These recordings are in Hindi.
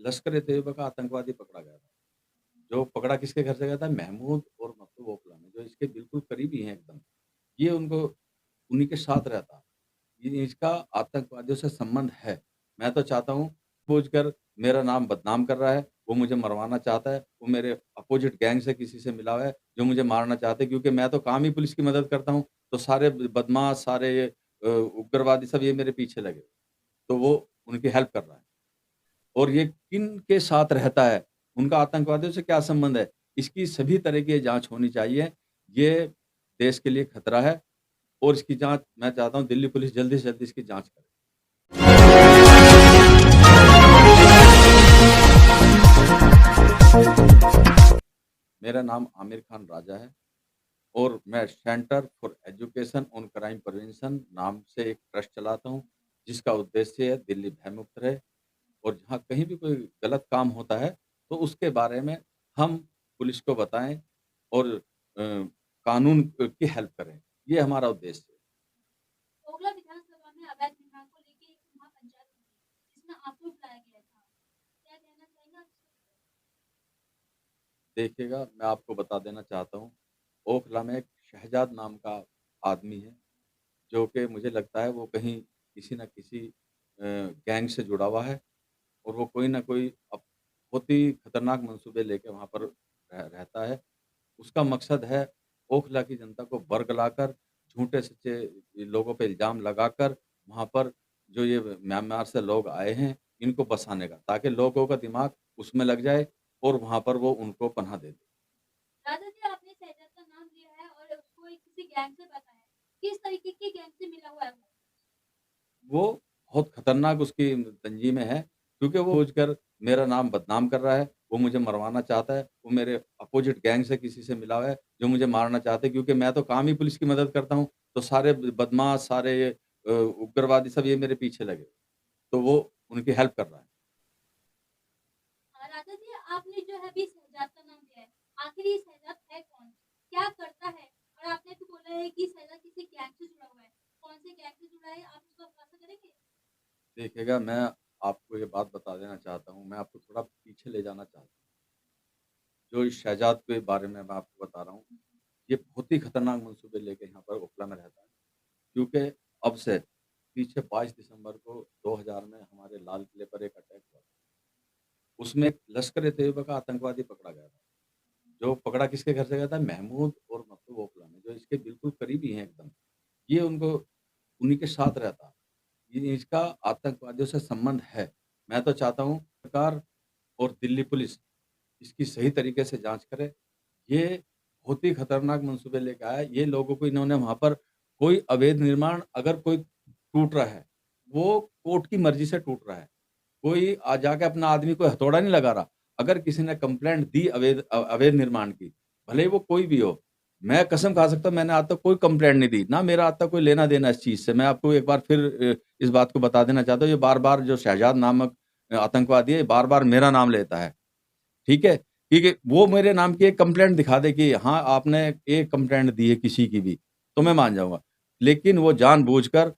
लश्कर ए तैयबा का आतंकवादी पकड़ा गया था। जो पकड़ा किसके घर से गया था? महमूद और मकसूद ओखला में, जो इसके बिल्कुल करीबी हैं एकदम। ये उनको उन्हीं के साथ रहता। ये इसका आतंकवादियों से संबंध है। मैं तो चाहता हूँ पूछकर मेरा नाम बदनाम कर रहा है, वो मुझे मरवाना चाहता है, वो मेरे अपोज़िट गैंग से किसी से मिला हुआ है, जो मुझे मारना चाहते हैं क्योंकि मैं तो काम ही पुलिस की मदद करता हूँ, तो सारे बदमाश, सारे ये उग्रवादी सब ये मेरे पीछे लगे। तो वो उनकी हेल्प कर रहा है। और ये किन के साथ रहता है, उनका आतंकवादियों से क्या संबंध है, इसकी सभी तरह की जाँच होनी चाहिए। ये देश के लिए खतरा है और इसकी जाँच मैं चाहता हूँ दिल्ली पुलिस जल्दी से जल्दी इसकी जाँच करे। मेरा नाम आमिर खान राजा है और मैं centre for education on crime prevention नाम से एक ट्रस्ट चलाता हूँ, जिसका उद्देश्य है दिल्ली भयमुक्त रहे और जहाँ कहीं भी कोई गलत काम होता है, तो उसके बारे में हम पुलिस को बताएँ और कानून की हेल्प करें। ये हमारा उद्देश्य है। ओखला विधानसभा में अवैध निर्माण को लेके एक महापंचायत हुई, जिसमें आपको बुलाया गया था। क्या कहना चाहेंगे आप इसके बारे देखिएगा, मैं आपको बता देना चाहता हूँ, ओखला में एक शहजाद नाम का आदमी है, जो कि मुझे लगता है वो कहीं किसी न किसी गैंग से जुड़ा हुआ है और वो कोई न कोई बहुत ही खतरनाक मंसूबे लेके वहाँ पर रहता है। उसका मकसद है ओखला की जनता को बरगलाकर, झूठे-सच्चे लोगों पे इल्ज़ाम लगाकर, वहाँ पर जो ये म्यांमार से लोग आए हैं, इनको बसाने का, ताकि लोगों का दिमाग उसमें लग जाए और वहाँ पर वो उनको पनाह दे दें। में? राजा जी, आपने शहजाद का नाम लिया है और उसको एक किसी गैंग से बताया है। किस तरीके की गैंग से मिला हुआ है वो? वो बहुत खतरनाक उसकी तंजीमें हैं, क्योंकि वो खोजकर मेरा नाम बदनाम कर रहा है, वो मुझे मरवाना चाहता है, वो मेरे अपोज़िट गैंग से किसी से मिला हुआ है, जो मुझे मारना चाहते हैं क्योंकि मैं तो काम ही पुलिस की मदद करता हूँ, तो सारे बदमाश, सारे ये उग्रवादी सब ये मेरे पीछे लगे। तो वो उनकी हेल्प कर रहा है। राजा जी, आपने जो है अभी शहजाद का नाम लिया है, आखिर ये शहजाद है कौन? क्या करता है? और आपने तो बोला है कि शहजाद किसी गैंग से जुड़ा हुआ है। कौन से गैंग से जुड़ा है, आप उसका खुलासा करेंगे? देखिएगा, मैं आपको ये बात बता देना चाहता हूँ, मैं आपको थोड़ा पीछे ले जाना चाहता हूँ। जो इस शहजाद के बारे में मैं आपको बता रहा हूँ, ये बहुत ही खतरनाक मंसूबे लेके यहाँ पर ओखला में रहता है। क्योंकि अब से पीछे 22 दिसंबर को 2000 में हमारे लाल किले पर एक अटैक हुआ। उसमें एक लश्कर ए तैयबा का आतंकवादी पकड़ा गया था। जो पकड़ा किसके घर से गया था? महमूद और मकसूद ओखला में, जो इसके बिल्कुल करीबी हैं एकदम। ये उनको उन्हीं के साथ रहता। ये इसका आतंकवादियों से संबंध है। मैं तो चाहता हूँ सरकार और दिल्ली पुलिस इसकी सही तरीके से जाँच करे। ये बहुत ही खतरनाक मंसूबे लेके आया है। ये लोगों को इन्होंने वहाँ पर कोई अवैध निर्माण अगर कोई टूट रहा है, वो कोर्ट की मर्ज़ी से टूट रहा है। कोई जाके अपना आदमी कोई हथौड़ा नहीं लगा रहा। अगर किसी ने कंप्लेंट दी अवैध निर्माण की, भले ही वो कोई भी हो, मैं कसम खा सकता हूँ मैंने आज तक कोई कंप्लेंट नहीं दी, ना मेरा आज तक कोई लेना-देना इस चीज़ से। मैं आपको एक बार फिर इस बात को बता देना चाहता हूँ, ये बार-बार जो शहजाद नामक आतंकवादी है, बार-बार मेरा नाम लेता है। ठीक है? क्योंकि वो मेरे नाम की एक कंप्लेंट दिखा दे कि हाँ, आपने एक कंप्लेंट दी है किसी की भी, तो मैं मान जाऊँगा। लेकिन वो जानबूझकर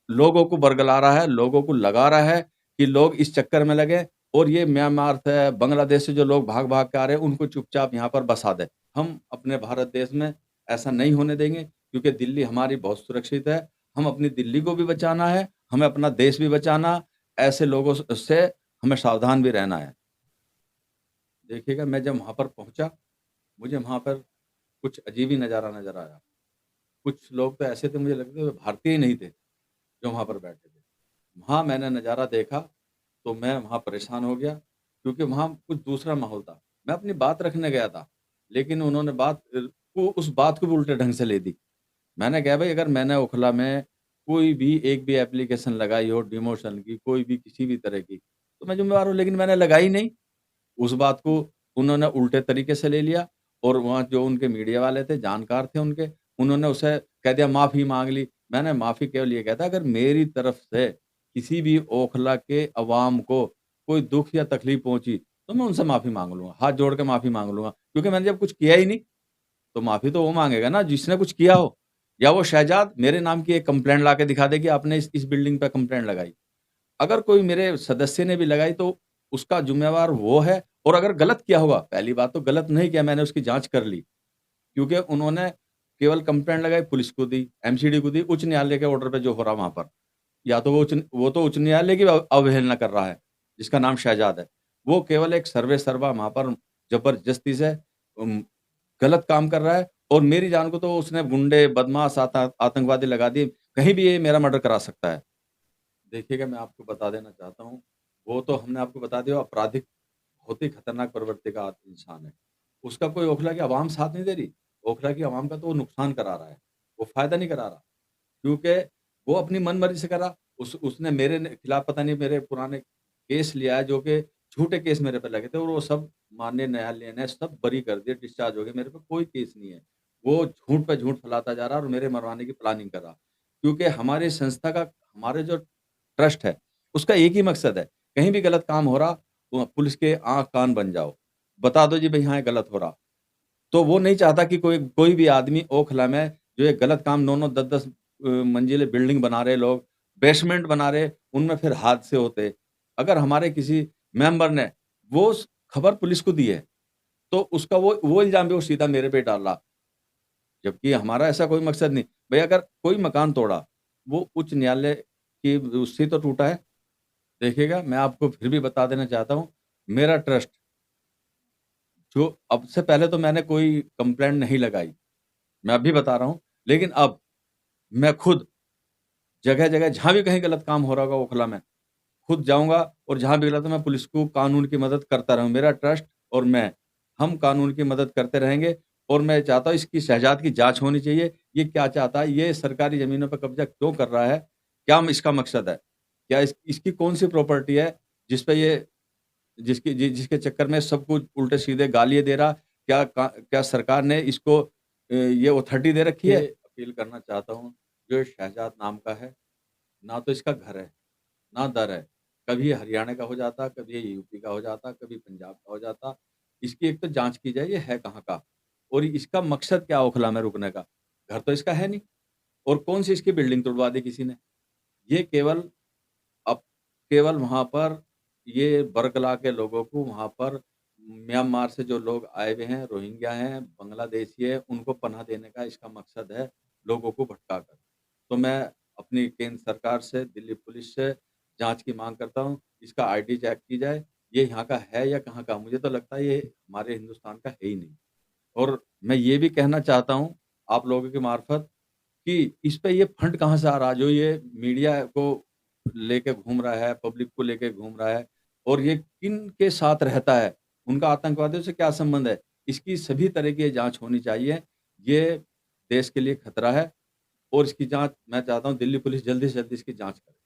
लोगों को बरगला रहा है, लोगों को लगा रहा है कि लोग इस चक्कर में लगे और ये म्यांमार से, बांग्लादेश से जो लोग भाग-भाग के आ रहे हैं, उनको चुपचाप यहाँ पर बसा दें। हम अपने भारत देश में ऐसा नहीं होने देंगे क्योंकि दिल्ली हमारी बहुत सुरक्षित है। हम अपनी दिल्ली को भी बचाना है, हमें अपना देश भी बचाना, ऐसे लोगों से हमें सावधान भी रहना है। देखिएगा, मैं जब वहाँ पर पहुँचा, मुझे वहाँ पर कुछ अजीब ही नज़ारा नज़र आया। कुछ लोग तो ऐसे थे मुझे लगता है भारतीय ही नहीं थे, जो वहाँ पर बैठे थे। वहाँ मैंने नज़ारा देखा, तो मैं वहाँ परेशान हो गया, क्योंकि वहाँ कुछ दूसरा माहौल था। मैं अपनी बात रखने गया था, लेकिन उन्होंने उस बात को भी उल्टे ढंग से ले दी। मैंने कहा भाई अगर मैंने ओखला में कोई भी एक भी एप्लीकेशन लगाई हो डिमोशन की, कोई भी किसी भी तरह की, तो मैं ज़िम्मेवार हूँ, लेकिन मैंने लगाई नहीं। उस बात को उन्होंने उल्टे तरीके से ले लिया और वहाँ जो उनके मीडिया वाले थे, जानकार थे उनके, उन्होंने उसे कह दिया माफ़ी माँग ली। मैंने माफ़ी केवल ये कहा था अगर मेरी तरफ से किसी भी ओखला के अवाम को कोई दुःख या तकलीफ़ पहुँची, तो मैं उनसे माफ़ी माँग लूँगा, हाथ जोड़ के माफ़ी माँग लूँगा। क्योंकि मैंने जब कुछ किया ही नहीं, तो माफ़ी तो वो माँगेगा ना जिसने कुछ किया हो। या वो शहजाद मेरे नाम की एक कंप्लेंट ला के दिखा दे कि आपने इस बिल्डिंग पे कंप्लेंट लगाई। अगर कोई मेरे सदस्य ने भी लगाई तो उसका ज़िम्मेवार वो है और अगर गलत किया होगा, पहली बात तो गलत नहीं किया, मैंने उसकी जाँच कर ली। क्योंकि उन्होंने केवल कंप्लेंट लगाई पुलिस को दी, एमसीडी को दी, उच्च न्यायालय के ऑर्डर पे जो हो रहा वहाँ पर। या तो वो तो उच्च न्यायालय की अवहेलना कर रहा है, जिसका नाम शहजाद है। वो केवल एक सर्वे-सर्वा वहाँ पर ज़बरदस्ती से उम, गलत काम कर रहा है और मेरी जान को तो उसने गुंडे, बदमाश, आतंकवादी लगा दिए, कहीं भी ये मेरा मर्डर करा सकता है। देखिएगा मैं आपको बता देना चाहता हूँ, वो तो हमने आपको बता दिया आपराधिक बहुत ही खतरनाक प्रवृत्ति का इंसान है। उसका कोई ओखला की आवाम साथ नहीं दे रही, ओखला की आवाम का तो वो नुकसान करा रहा है, वो फ़ायदा नहीं करा रहा। क्योंकि वो अपनी मनमर्ज़ी से करा, उसने मेरे न खिलाफ पता नहीं मेरे पुराने केस लिया है जो कि झूठे केस मेरे पे लगे थे और वो सब माननीय न्यायालय ने सब बरी कर दिए, डिस्चार्ज हो गए, मेरे पे कोई केस नहीं है। वो झूठ पे झूठ फैलाता जा रहा है और मेरे मरवाने की प्लानिंग कर रहा। क्योंकि हमारी संस्था का हमारे जो ट्रस्ट है, उसका एक ही मकसद है, कहीं भी गलत काम हो रहा, तो पुलिस के आँख कान बन जाओ। बता दो जी भई हाँ, ये गलत हो रहा। तो वो नहीं चाहता कि कोई कोई भी आदमी ओखला में जो ये गलत काम 9-9 10-10 मंजिले बिल्डिंग बना रहे लोग, बेसमेंट बना रहे, उनमें फिर हादसे होते। अगर हमारे किसी मेंबर ने वो स खबर पुलिस को दी है, तो उसका वो इल्ज़ाम भी वो सीधा मेरे पे डाल रहा। जबकि हमारा ऐसा कोई मकसद नहीं। भई अगर कोई मकान तोड़ा, वो उच्च न्यायालय की उससे तो टूटा है। देखिएगा मैं आपको फिर भी बता देना चाहता हूँ, मेरा ट्रस्ट जो अब से पहले तो मैंने कोई कंप्लेंट नहीं लगाई, मैं अभी बता रहा हूँ। लेकिन अब मैं खुद जगह-जगह जहाँ भी कहीं गलत काम हो रहा होगा ओखला में, खुद जाऊँगा और जहाँ भी गलत है मैं पुलिस को कानून की मदद करता रहूँ। मेरा ट्रस्ट और मैं, हम कानून की मदद करते रहेंगे और मैं चाहता हूँ इसकी शहजाद की जाँच होनी चाहिए। ये क्या चाहता है? ये सरकारी ज़मीनों पे कब्ज़ा क्यों कर रहा है? क्या इसका मकसद है? क्या इसकी कौन-सी प्रॉपर्टी है जिस पे ये जिसके चक्कर में सबको उल्टे-सीधे गालियाँ दे रहा? क्या सरकार ने इसको ये अथॉरिटी दे रखी है? अपील करना चाहता हूँ, जो शहजाद नाम का है, ना तो इसका घर है, ना दर है। कभी ये हरियाणा का हो जाता, कभी ये यूपी का हो जाता, कभी पंजाब का हो जाता। इसकी एक तो जाँच की जाए, ये है कहाँ का? और इसका मकसद क्या ओखला में रुकने का? घर तो इसका है नहीं और कौन-सी इसकी बिल्डिंग तुड़वा दी किसी ने। ये अब केवल वहाँ पर ये बरकला के लोगों को वहाँ पर म्यांमार से जो लोग आए हुए हैं, रोहिंग्या हैं, बांग्लादेशी हैं, उनको पनाह देने का इसका मकसद है, लोगों को भटका कर। तो मैं अपनी केंद्र सरकार से, दिल्ली पुलिस से जाँच की माँग करता हूँ, इसका आईडी चेक की जाए, ये यहाँ का है या कहाँ का? मुझे तो लगता है ये हमारे हिंदुस्तान का है ही नहीं। और मैं ये भी कहना चाहता हूँ, आप लोगों की मार्फ़त कि इस पे ये फंड कहाँ से आ रहा है, जो ये मीडिया को लेके घूम रहा है, पब्लिक को लेके घूम रहा है और ये किनके साथ रहता है, उनका आतंकवादियों से क्या संबंध है? इसकी सभी तरह की जाँच होनी चाहिए। ये देश के लिए खतरा है और इसकी जाँच मैं चाहता हूँ दिल्ली पुलिस जल्दी से जल्दी इसकी जाँच करे।